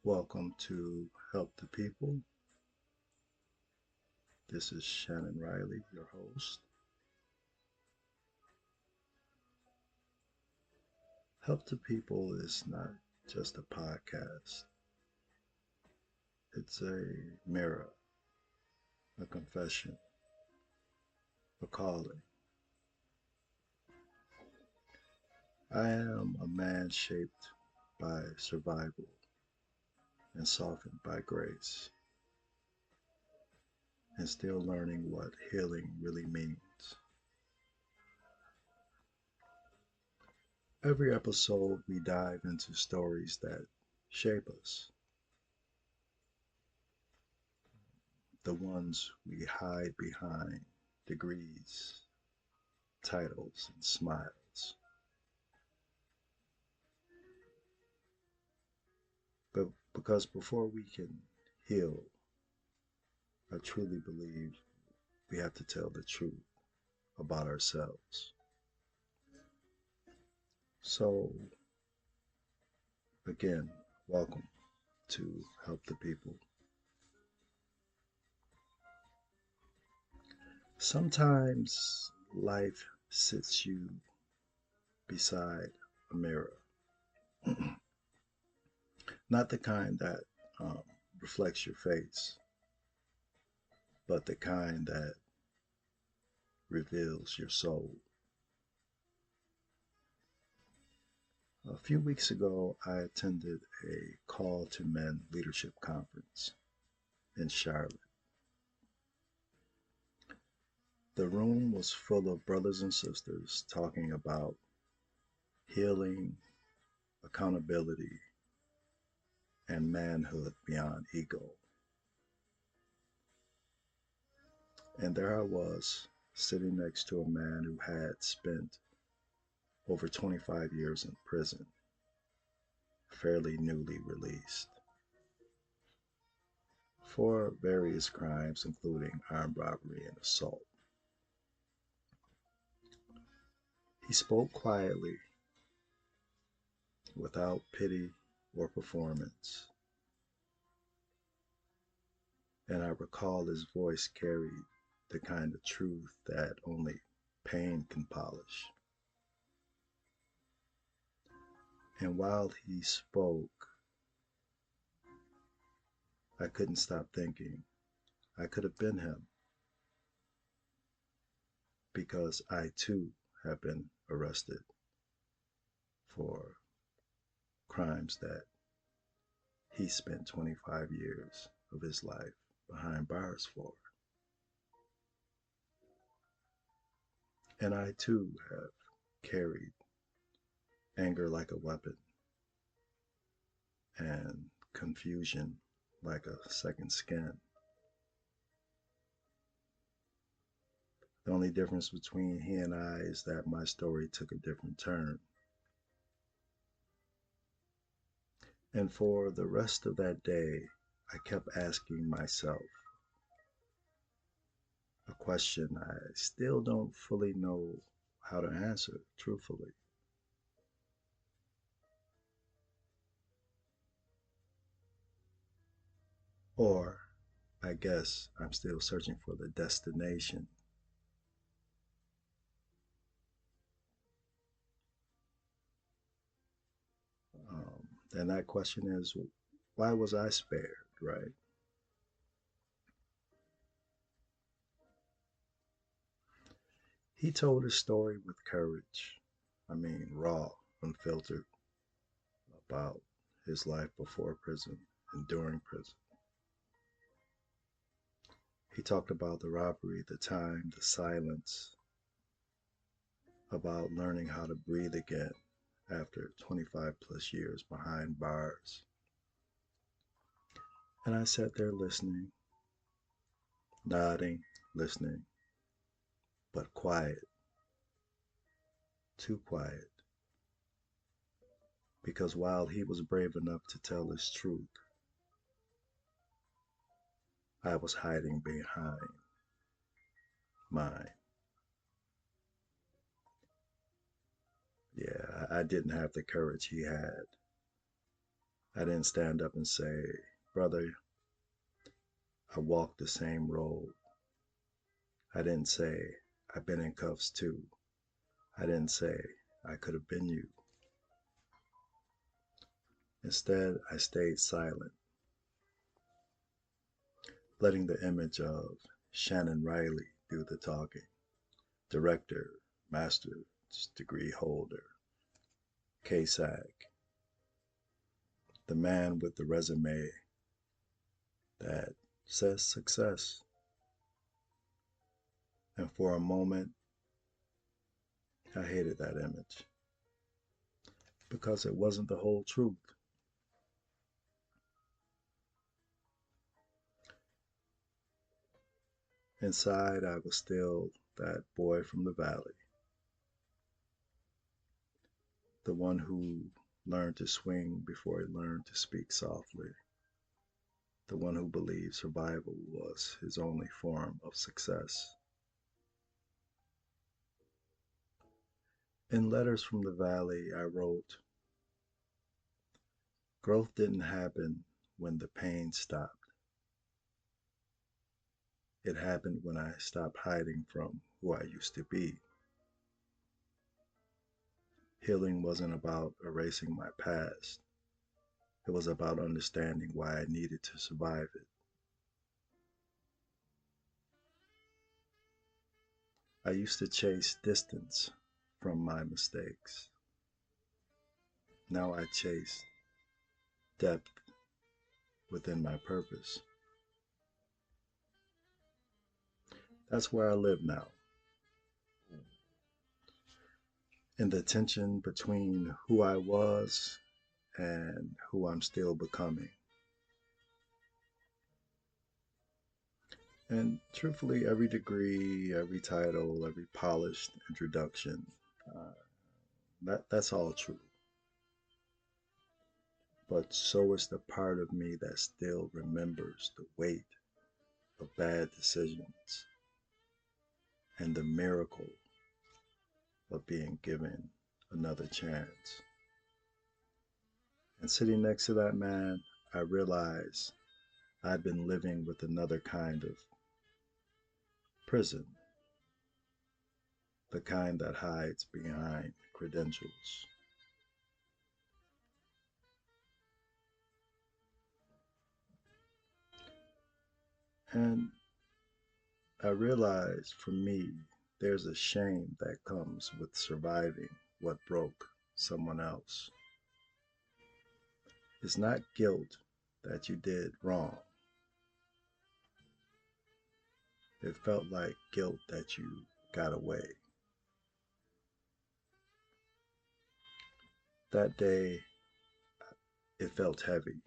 Welcome to Help the People. This is Shannon Riley, your host. Help the People is not just a podcast, it's a mirror, a confession, a calling. I am a man shaped by survival and softened by grace, and still learning what healing really means. Every episode, we dive into stories that shape us, the ones we hide behind degrees, titles, and smiles. But because before we can heal, I truly believe we have to tell the truth about ourselves. So, again, welcome to Help the People. Sometimes life sits you beside a mirror, not the kind that um, reflects your face, but the kind that reveals your soul. A few weeks ago, I attended a Call to Men leadership conference in Charlotte. The room was full of brothers and sisters talking about healing, accountability, and manhood beyond ego. And there I was, sitting next to a man who had spent over 25 years in prison, fairly newly released, for various crimes, including armed robbery and assault. He spoke quietly, without pity or performance, and I recall his voice carried the kind of truth that only pain can polish. And while he spoke, I couldn't stop thinking I could have been him because I too have been arrested for crimes that he spent 25 years of his life behind bars for. And I too have carried anger like a weapon and confusion like a second skin. The only difference between he and I is that my story took a different turn. And for the rest of that day, I kept asking myself a question I still don't fully know how to answer, truthfully. Or I guess I'm still searching for the destination. And that question is, why was I spared, right? He told his story with courage. I mean, raw, unfiltered, about his life before prison and during prison. He talked about the robbery, the time, the silence, about learning how to breathe again after 25 plus years behind bars. And I sat there listening, nodding, listening, but quiet, too quiet, because while he was brave enough to tell his truth, I was hiding behind mine. Yeah, I didn't have the courage he had. I didn't stand up and say, brother, I walked the same road. I didn't say, I've been in cuffs too. I didn't say, I could have been you. Instead, I stayed silent, letting the image of Shannon Riley do the talking. Director, master's degree holder, KSAC, the man with the resume that says success. And for a moment, I hated that image because it wasn't the whole truth. Inside, I was still that boy from the valley, the one who learned to swing before he learned to speak softly, the one who believed survival was his only form of success. In Letters from the Valley, I wrote, growth didn't happen when the pain stopped. It happened when I stopped hiding from who I used to be. Healing wasn't about erasing my past. It was about understanding why I needed to survive it. I used to chase distance from my mistakes. Now I chase depth within my purpose. That's where I live now, in the tension between who I was and who I'm still becoming. And truthfully, every degree, every title, every polished introduction, uh, that's all true. But so is the part of me that still remembers the weight of bad decisions and the miracle of being given another chance. And sitting next to that man, I realized I'd been living with another kind of prison, the kind that hides behind credentials. And I realized for me, there's a shame that comes with surviving what broke someone else. It's not guilt that you did wrong. It felt like guilt that you got away. That day, it felt heavy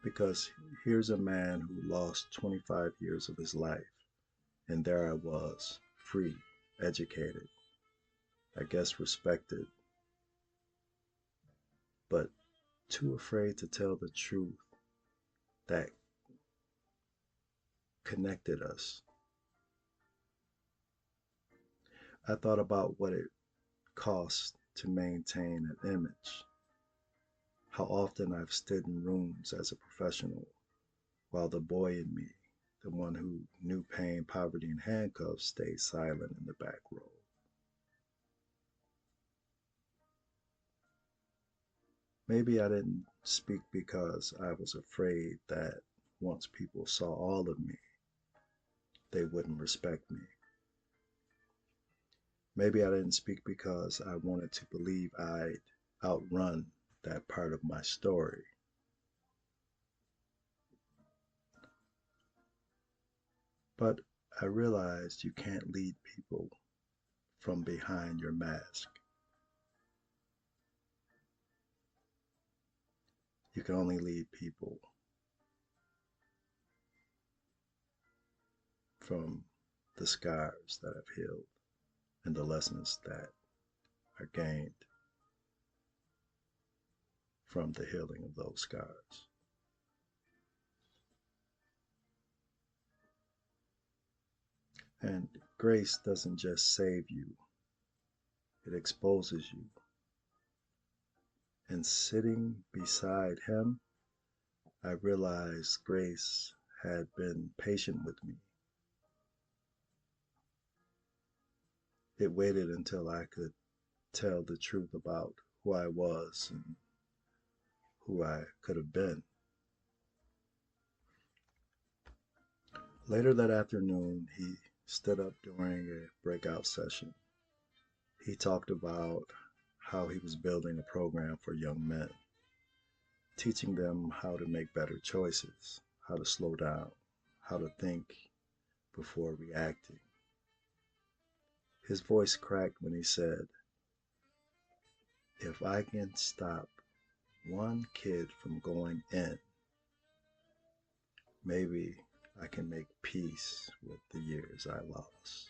because here's a man who lost 25 years of his life, and there I was, free, educated, I guess respected, but too afraid to tell the truth that connected us. I thought about what it costs to maintain an image, how often I've stood in rooms as a professional while the boy in me, the one who knew pain, poverty, and handcuffs, stayed silent in the back row. Maybe I didn't speak because I was afraid that once people saw all of me, they wouldn't respect me. Maybe I didn't speak because I wanted to believe I'd outrun that part of my story. But I realized you can't lead people from behind your mask. You can only lead people from the scars that have healed and the lessons that are gained from the healing of those scars. And grace doesn't just save you, it exposes you. And sitting beside him, I realized Grace had been patient with me. It waited until I could tell the truth about who I was and who I could have been. Later that afternoon, he stood up during a breakout session. He talked about how he was building a program for young men, teaching them how to make better choices, how to slow down, how to think before reacting. His voice cracked when he said, "If I can stop one kid from going in, maybe I can make peace with the years I lost."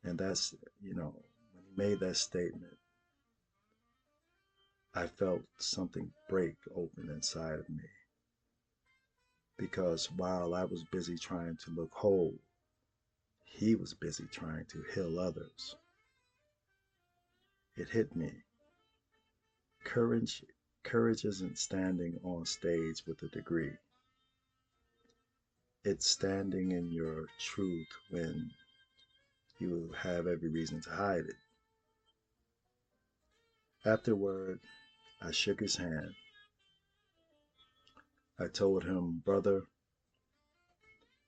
And that's, when he made that statement, I felt something break open inside of me. Because while I was busy trying to look whole, he was busy trying to heal others. It hit me. Courage, courage isn't standing on stage with a degree. It's standing in your truth when you have every reason to hide it. Afterward, I shook his hand. I told him, "Brother,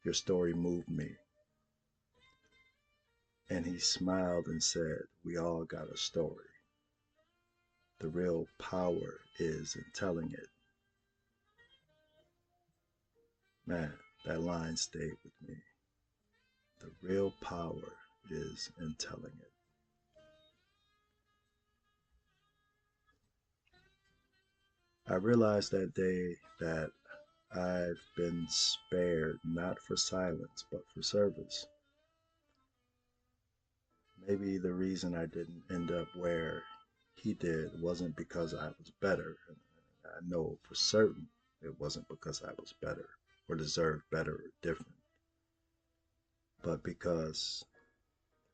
your story moved me." And he smiled and said, "We all got a story. The real power is in telling it." Man, that line stayed with me. The real power is in telling it. I realized that day that I've been spared not for silence, but for service. Maybe the reason I didn't end up where he did wasn't because I was better. I know for certain it wasn't because I was better or deserved better or different, but because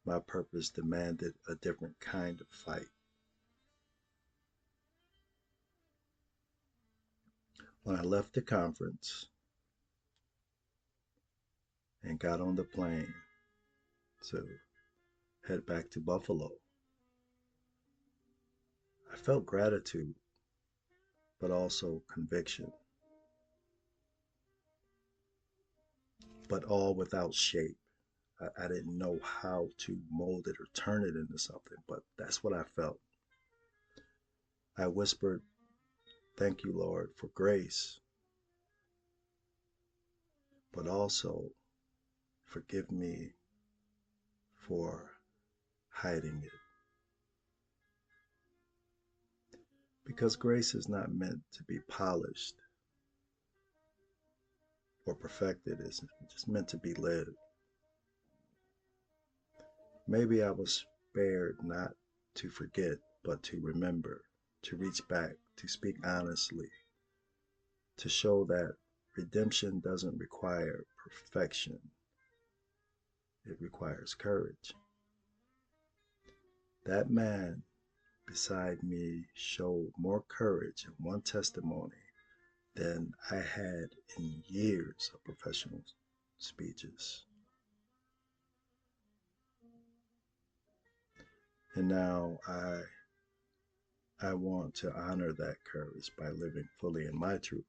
my purpose demanded a different kind of fight. When I left the conference and got on the plane to head back to Buffalo, I felt gratitude, but also conviction, but all without shape. I didn't know how to mold it or turn it into something, but that's what I felt. I whispered, "Thank you, Lord, for grace, but also forgive me for hiding it." Because grace is not meant to be polished or perfected, it's just meant to be lived. Maybe I was spared not to forget, but to remember, to reach back, to speak honestly, to show that redemption doesn't require perfection, it requires courage. That man beside me showed more courage in one testimony than I had in years of professional speeches. And now I want to honor that courage by living fully in my truth.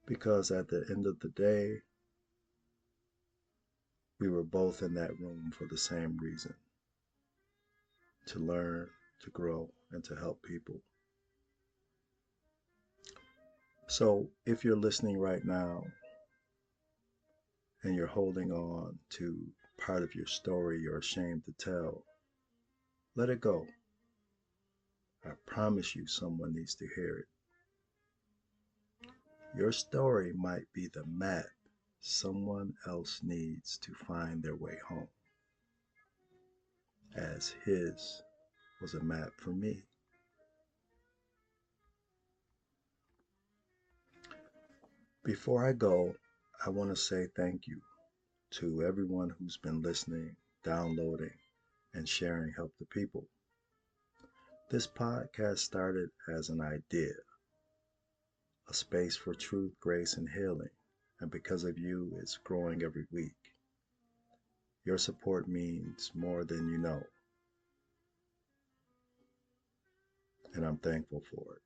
Because at the end of the day, we were both in that room for the same reason: to learn, to grow, and to help people. So if you're listening right now and you're holding on to part of your story you're ashamed to tell, let it go. I promise you someone needs to hear it. Your story might be the map someone else needs to find their way home, as his was a map for me. Before I go, I want to say thank you to everyone who's been listening, downloading, and sharing help the people. This podcast started as an idea, a space for truth, grace, and healing. And because of you, it's growing every week. Your support means more than you know, and I'm thankful for it.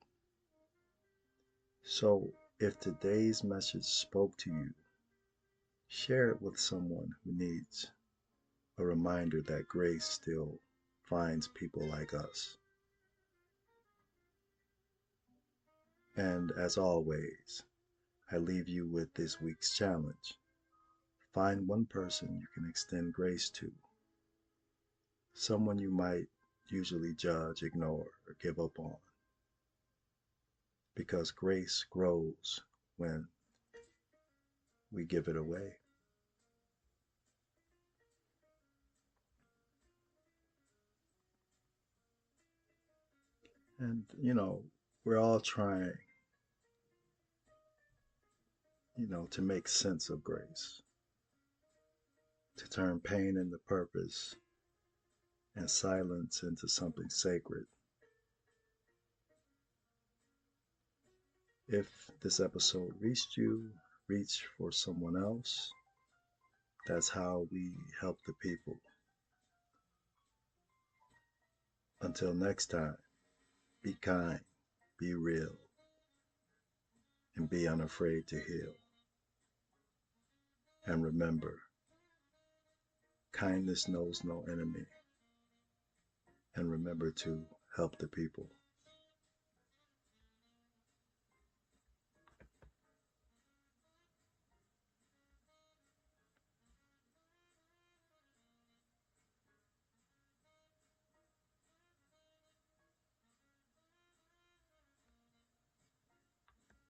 So, if today's message spoke to you, share it with someone who needs a reminder that grace still finds people like us. And as always, I leave you with this week's challenge. Find one person you can extend grace to, someone you might usually judge, ignore, or give up on. Because grace grows when we give it away. And, we're all trying, to make sense of grace, to turn pain into purpose and silence into something sacred. If this episode reached you, reach for someone else. That's how we help the people. Until next time, be kind, be real, and be unafraid to heal. And remember, kindness knows no enemy. And remember to help the people.